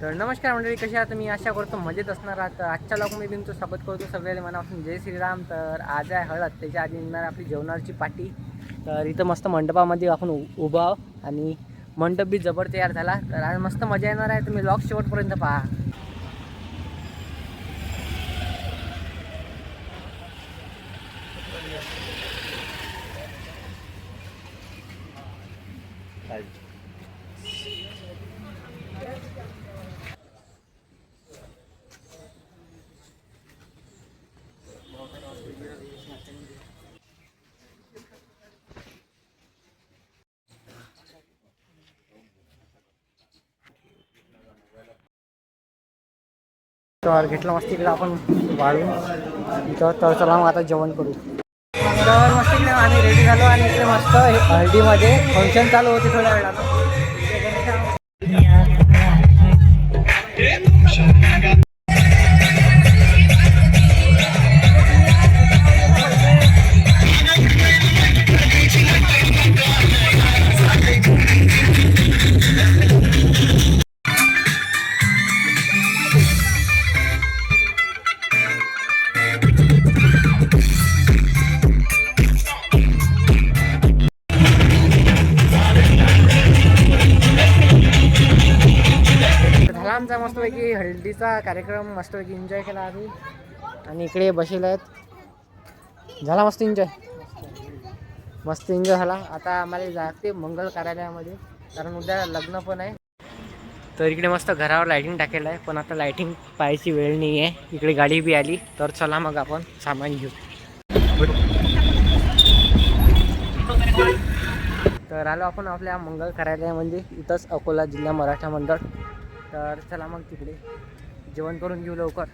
तर नमस्कार मंडळी, कशी आहात तुम्ही? आशा करतो मजेत असणार आहात. आजच्या ब्लॉगमध्ये तुमचं स्वागत करतो सगळ्याला मनापासून. जय श्रीराम. तर आज आहे हळद, त्याच्या आधी निघणार आपली जेवणाची पार्टी. तर इथं मस्त मंडपामध्ये आपण उभा आहोत आणि मंडप बी जबर तयार झाला. तर आज मस्त मजा येणार आहे. तुम्ही ब्लॉग शेवटपर्यंत पहा. तर घेतलं मस्त इकडे आपण वाढून तर चला मग आता जेवण करू. तर मस्त इकडे आम्ही रेडी झालो आणि इकडे मस्त हळदीमध्ये फंक्शन चालू होते थोड्या वेळानं. झाला आमचा मस्तपैकी हळदीचा कार्यक्रम. मस्तपैकी एन्जॉय केला आम्ही आणि इकडे बसले आहेत. झाला मस्त एन्जॉय झाला. आता आम्हाला जाते मंगल कार्यालयामध्ये, कारण उद्या लग्न पण आहे. तर इकडे मस्त घरावर लायटिंग टाकेलं आहे, पण आता लायटिंग पाहायची वेळ नाही आहे. इकडे गाडी बी आली. तर चला मग आपण सामान घेऊ. तर आलो आपण आपल्या मंगल कार्यालयामध्ये, इथंच अकोला जिल्हा मराठा मंडळ. तर चला मग तिकडे जेवण करून घेऊ लवकर.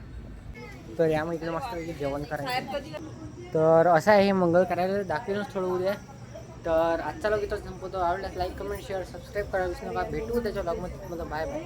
तर यामुळे इकडे मस्त जेवण करायचं. तर असं आहे हे मंगल कार्यालय, दाखवेनच थोडं उद्या. तर आजचा लोक इथंच संपवतो. आवडल्यास लाईक, कमेंट, शेअर, सबस्क्राईब करा विसरू नका. भेटू त्याच्या ब्लॉगमध्ये. Bye bye.